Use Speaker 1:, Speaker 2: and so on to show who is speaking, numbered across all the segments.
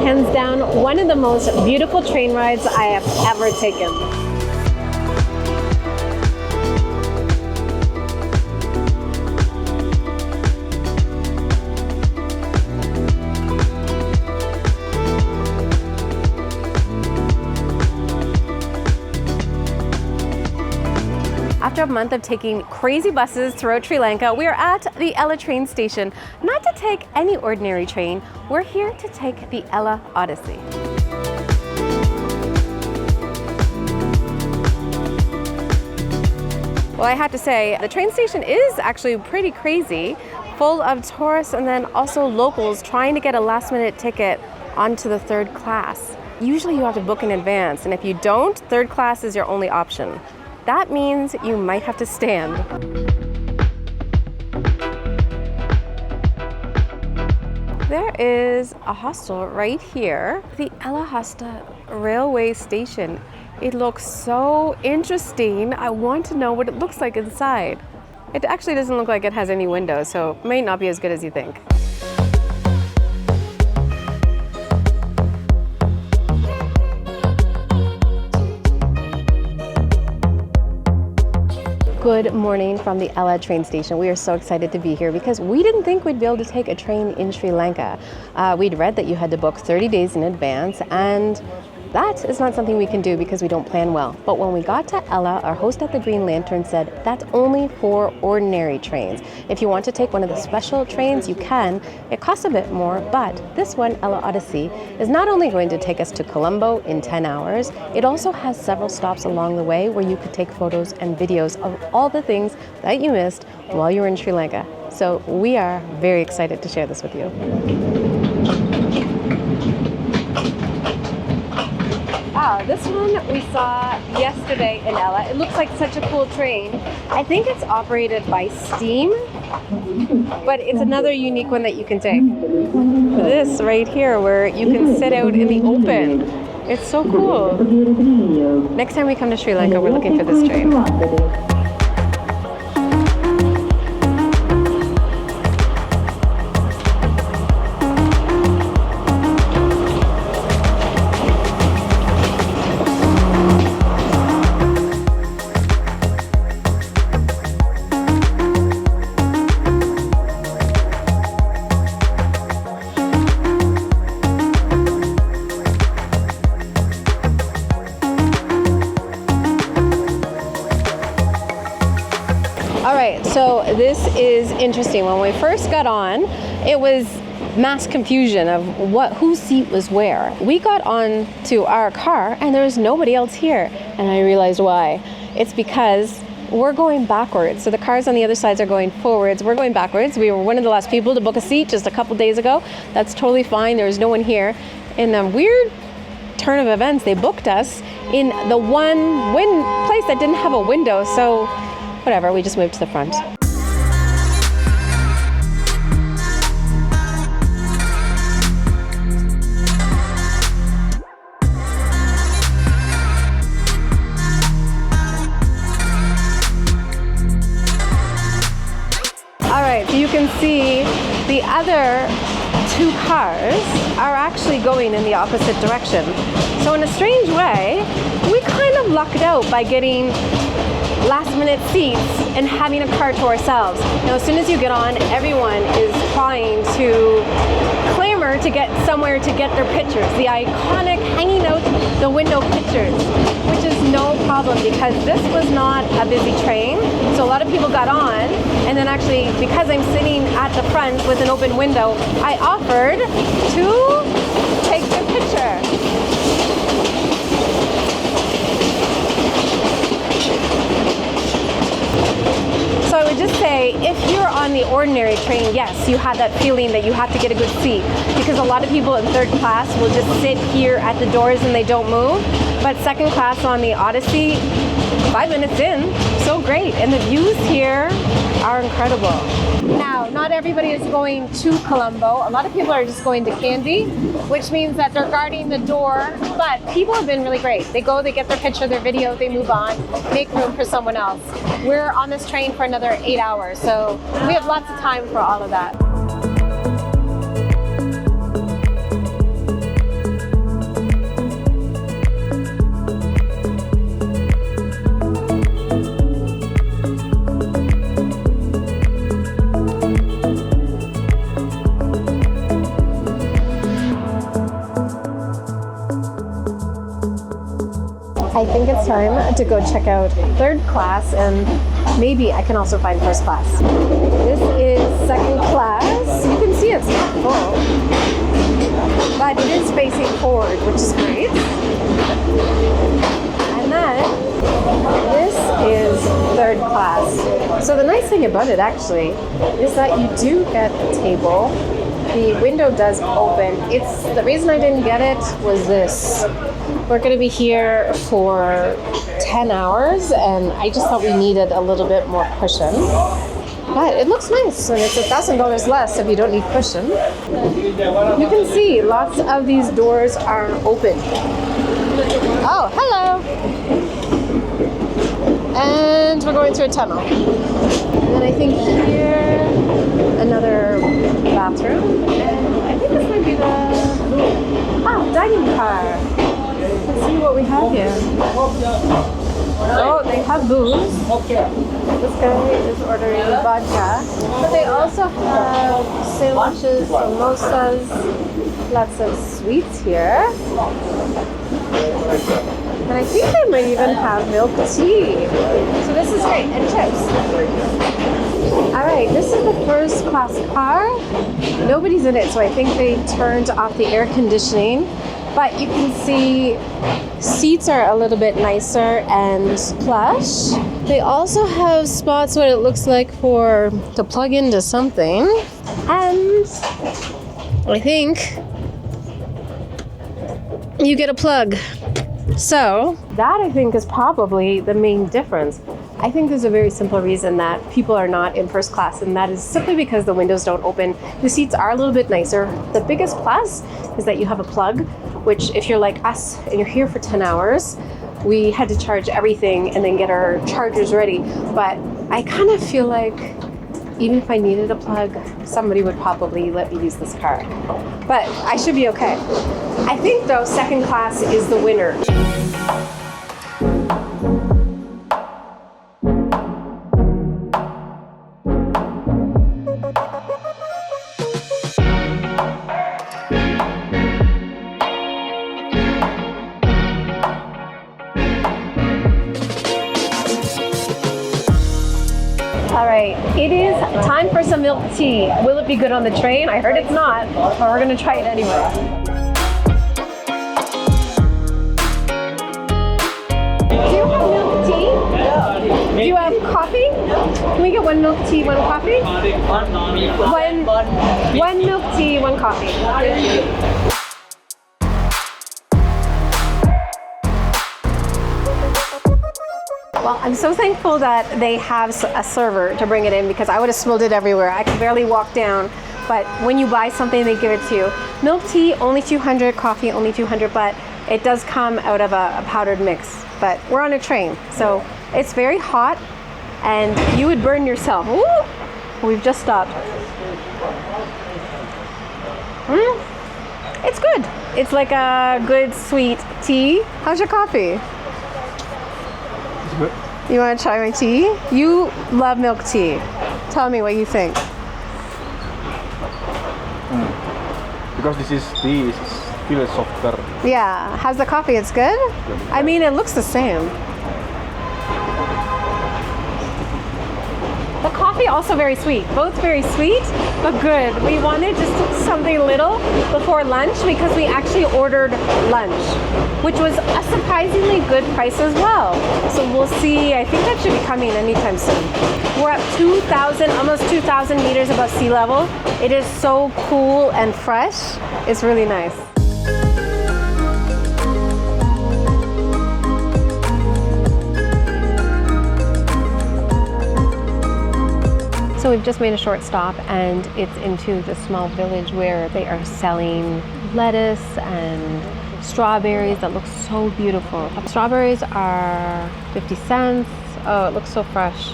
Speaker 1: hands down, one of the most beautiful train rides I have ever taken. After a month of taking crazy buses throughout Sri Lanka, we are at the Ella train station. Not to take any ordinary train, we're here to take the Ella Odyssey. Well, I have to say, the train station is actually pretty crazy, full of tourists and then also locals trying to get a last-minute ticket onto the third class. Usually you have to book in advance, and if you don't, third class is your only option. That means you might have to stand. There is a hostel right here, the Ella Hostel railway station. It looks so interesting. I want to know what it looks like inside. It actually doesn't look like it has any windows, so it may not be as good as you think. Good morning from the Ella train station. We are so excited to be here because we didn't think we'd be able to take a train in Sri Lanka. We'd read that you had to book 30 days in advance, and that is not something we can do because we don't plan well. But when we got to Ella, our host at the Green Lantern said that's only for ordinary trains. If you want to take one of the special trains, you can. It costs a bit more, but this one, Ella Odyssey, is not only going to take us to Colombo in 10 hours, it also has several stops along the way where you could take photos and videos of all the things that you missed while you were in Sri Lanka. So we are very excited to share this with you. Wow, this one we saw yesterday in Ella. It looks like such a cool train. I think it's operated by steam, but it's another unique one that you can take. This right here where you can sit out in the open. It's so cool. Next time we come to Sri Lanka, we're looking for this train. So this is interesting. When we first got on, it was mass confusion of whose seat was where. We got on to our car and there was nobody else here. And I realized why. It's because we're going backwards. So the cars on the other sides are going forwards. We're going backwards. We were one of the last people to book a seat just a couple days ago. That's totally fine. There was no one here. In a weird turn of events, they booked us in the one place that didn't have a window. So whatever, we just moved to the front. All right, so you can see the other two cars are actually going in the opposite direction. So in a strange way, we kind of lucked out by getting last-minute seats and having a car to ourselves. Now, as soon as you get on, everyone is trying to clamor to get somewhere to get their pictures, the iconic hanging out the window pictures, which is no problem because this was not a busy train. So a lot of people got on, and then actually, because I'm sitting at the front with an open window, I offered to take their picture. So I would just say, if you're on the ordinary train, yes, you have that feeling that you have to get a good seat because a lot of people in third class will just sit here at the doors and they don't move. But second class on the Odyssey, 5 minutes in, so great. And the views here are incredible. Now, not everybody is going to Colombo. A lot of people are just going to Kandy, which means that they're guarding the door. But people have been really great. They go, they get their picture, their video, they move on, make room for someone else. We're on this train for another 8 hours, so we have lots of time for all of that. I think it's time to go check out third class, and maybe I can also find first class. This is second class. You can see it's not full, but it is facing forward, which is great. And then this is third class. So the nice thing about it actually is that you do get a table. The window does open. It's the reason I didn't get it was this. We're going to be here for 10 hours, and I just thought we needed a little bit more cushion. But it looks nice, and it's $1,000 less if you don't need cushion. You can see lots of these doors are open. Oh, hello! And we're going through a tunnel. And then I think here, another bathroom. And I think this might be the dining car. Let's see what we have here. Oh, they have booze. This guy is ordering vodka. But they also have sandwiches, samosas, lots of sweets here. And I think they might even have milk tea. So this is great. And chips. All right, this is the first class car. Nobody's in it, so I think they turned off the air conditioning. But you can see seats are a little bit nicer and plush. They also have spots what it looks like to plug into something. And I think you get a plug. So that I think is probably the main difference. I think there's a very simple reason that people are not in first class, and that is simply because the windows don't open. The seats are a little bit nicer. The biggest plus is that you have a plug, which if you're like us and you're here for 10 hours, we had to charge everything and then get our chargers ready. But I kind of feel like even if I needed a plug, somebody would probably let me use this car. But I should be okay. I think though, second class is the winner. All right, it is time for some milk tea. Will it be good on the train? I heard it's not, but we're gonna try it anyway. Do you have milk tea? Do you have coffee? Can we get one milk tea, one coffee? One milk tea, one coffee. Well, I'm so thankful that they have a server to bring it in, because I would have spilled it everywhere. I could barely walk down. But when you buy something, they give it to you. Milk tea, only 200, coffee, only 200, but it does come out of a powdered mix. But we're on a train, so it's very hot, and you would burn yourself. Woo! We've just stopped. It's good. It's like a good sweet tea. How's your coffee? You want to try my tea? You love milk tea. Tell me what you think.
Speaker 2: Because this is tea, it's still softer.
Speaker 1: Yeah. How's the coffee? It's good? I mean, it looks the same. The coffee also very sweet. Both very sweet, but good. We wanted just something little before lunch because we actually ordered lunch, which was a surprisingly good price as well. So we'll see. I think that should be coming anytime soon. We're at 2,000, almost 2,000 meters above sea level. It is so cool and fresh. It's really nice. So we've just made a short stop, and it's into the small village where they are selling lettuce and strawberries that look so beautiful. Strawberries are 50 cents. Oh, it looks so fresh.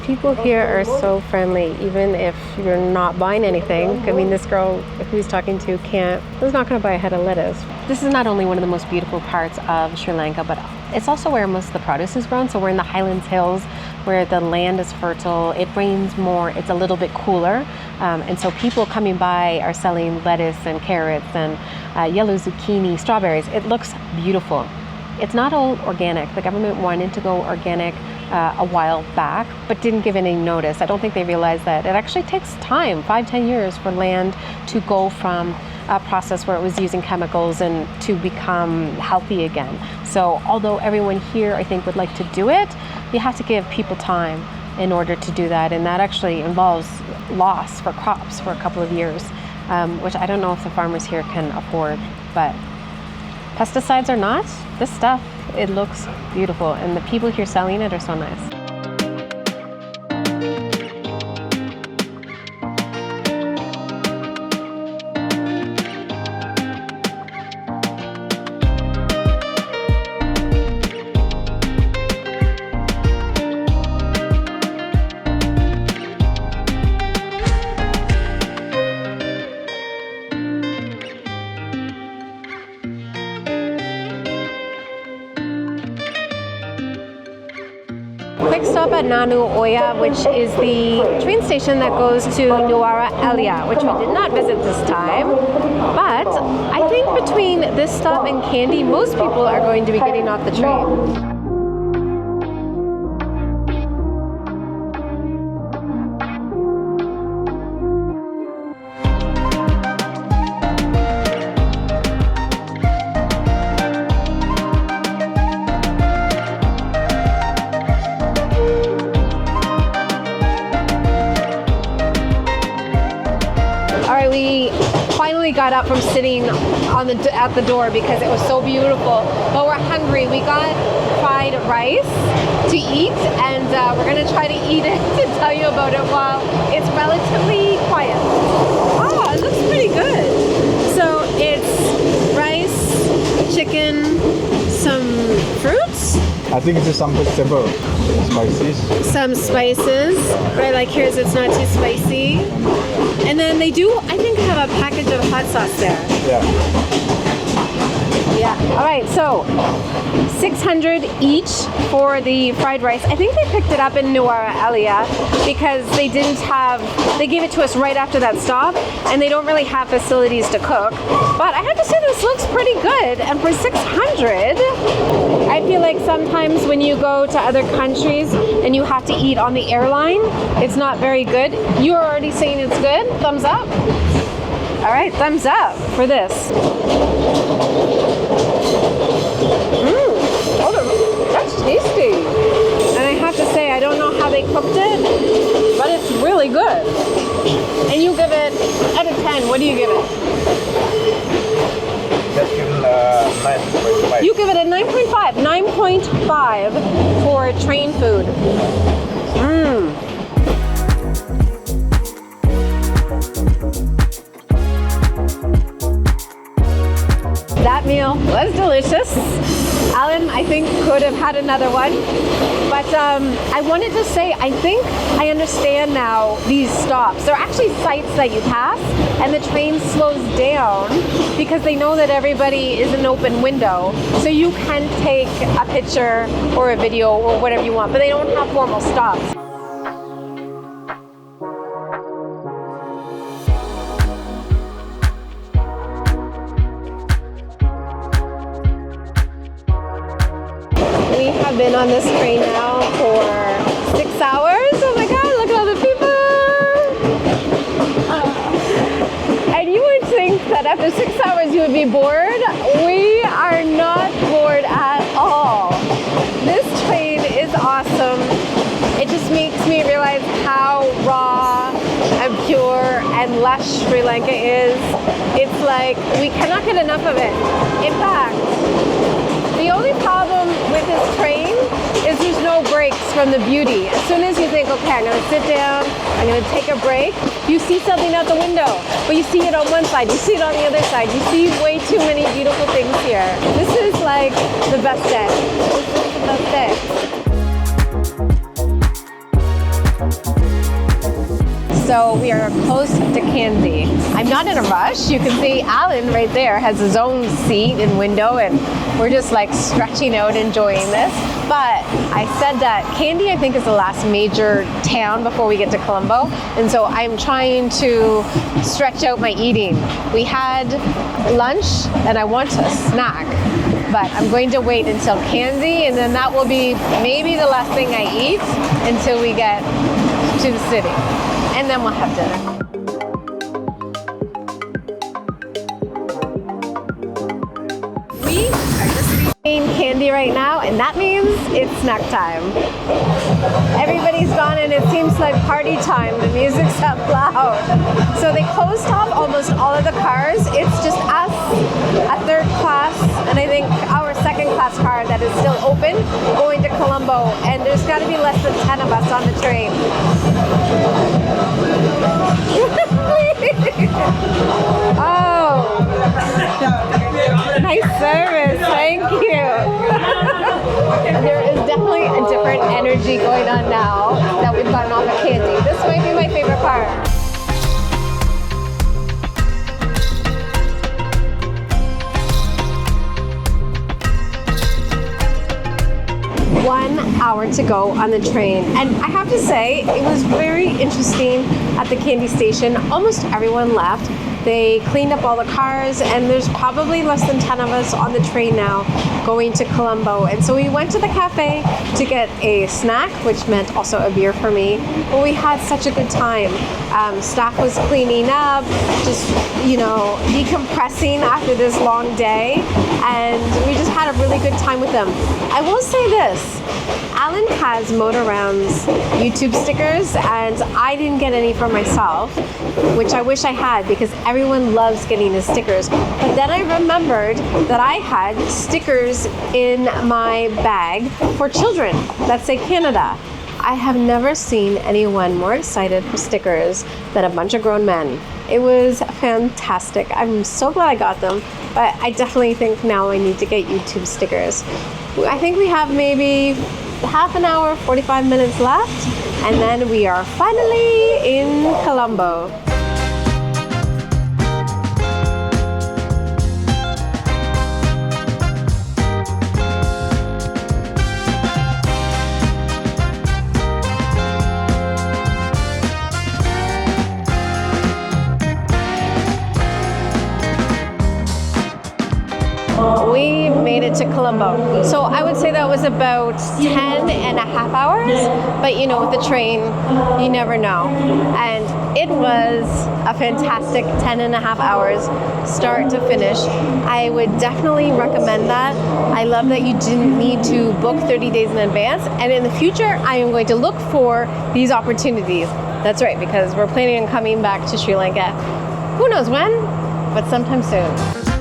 Speaker 1: People here are so friendly, even if you're not buying anything. I mean, this girl who he's talking to is not going to buy a head of lettuce. This is not only one of the most beautiful parts of Sri Lanka, but it's also where most of the produce is grown. So we're in the Highlands Hills, where the land is fertile. It rains more. It's a little bit cooler. And so people coming by are selling lettuce and carrots and yellow zucchini, strawberries. It looks beautiful. it's not all organic. The government wanted to go organic a while back, but didn't give any notice. I don't think they realized that it actually takes time, 5-10 years for land to go from a process where it was using chemicals and to become healthy again. So although everyone here, I think, would like to do it, you have to give people time in order to do that, and that actually involves loss for crops for a couple of years, which I don't know if the farmers here can afford. But pesticides or not, this stuff, it looks beautiful, and the people here selling it are so nice. Quick stop at Nanu Oya, which is the train station that goes to Nuwara Eliya, which we did not visit this time. But I think between this stop and Kandy, most people are going to be getting off the train. We finally got up from sitting at the door because it was so beautiful, but we're hungry. We got fried rice to eat, and we're going to try to eat it to tell you about it while it's relatively quiet. Oh, it looks pretty good. So it's rice, chicken, some fruits.
Speaker 2: I think it's some vegetable, spices.
Speaker 1: Some spices, right? Like here's, it's not too spicy. And then they do, I think, have a package of hot sauce there. Yeah. All right, so 600 each for the fried rice. I think they picked it up in Nuwara Eliya because they gave it to us right after that stop, and they don't really have facilities to cook. But I have to say, this looks pretty good. And for 600, I feel like sometimes when you go to other countries and you have to eat on the airline, it's not very good. You're already saying it's good? Thumbs up? All right, thumbs up for this. Oh, that's tasty. And I have to say, I don't know how they cooked it, but it's really good. And you give it, out of 10, what do you give it?
Speaker 2: Just give it 9.5.
Speaker 1: You give it a 9.5. 9.5 for train food. That meal was delicious. Alan, I think, could have had another one. But I wanted to say, I think I understand now these stops. They're actually sites that you pass, and the train slows down because they know that everybody is an open window. So you can take a picture or a video or whatever you want, but they don't have formal stops. We have been on this train now for 6 hours. Oh my God, look at all the people. And you would think that after 6 hours you would be bored. We are not bored at all. This train is awesome. It just makes me realize how raw and pure and lush Sri Lanka is. It's like we cannot get enough of it. In fact, the only problem with this train is there's no breaks from the beauty. As soon as you think, okay, I'm going to sit down, I'm going to take a break, you see something out the window, but you see it on one side, you see it on the other side, you see way too many beautiful things here. This is like the best day. This is the best day. So we are close to Kandy. I'm not in a rush. You can see Alan right there has his own seat and window, and we're just like stretching out, enjoying this. But I said that Kandy, I think, is the last major town before we get to Colombo, and so I'm trying to stretch out my eating. We had lunch, and I want a snack. but I'm going to wait until Kandy, and then that will be maybe the last thing I eat until we get to the city. And then we'll have dinner. We are just eating Kandy right now, and that means it's snack time. Everybody's gone and it seems like party time. The music's up loud. So they closed off almost all of the cars. It's just us, a third class, and I think our second class car that is still open going to Colombo, and there's got to be less than 10 of us on the train. Oh, nice service, thank you. There is definitely a different energy going on now that we've gotten off of Kandy. This might be my favorite part. One hour to go on the train, and I have to say it was very interesting at the Kandy station. Almost everyone left. They cleaned up all the cars, and there's probably less than 10 of us on the train now going to Colombo. And so we went to the cafe to get a snack, which meant also a beer for me. But we had such a good time. Staff was cleaning up, just, you know, decompressing after this long day. And we just had a really good time with them. I will say this. Alan has Motorround's YouTube stickers, and I didn't get any for myself, which I wish I had because everyone loves getting his stickers. But then I remembered that I had stickers in my bag for children that say Canada. I have never seen anyone more excited for stickers than a bunch of grown men. It was fantastic. I'm so glad I got them, but I definitely think now I need to get YouTube stickers. I think we have maybe half an hour, 45 minutes left, and then we are finally in Colombo. We made it to Colombo. So I would say that was about 10 and a half hours, but you know, with the train, you never know. And it was a fantastic 10 and a half hours, start to finish. I would definitely recommend that. I love that you didn't need to book 30 days in advance. And in the future, I am going to look for these opportunities. That's right, because we're planning on coming back to Sri Lanka. Who knows when, but sometime soon.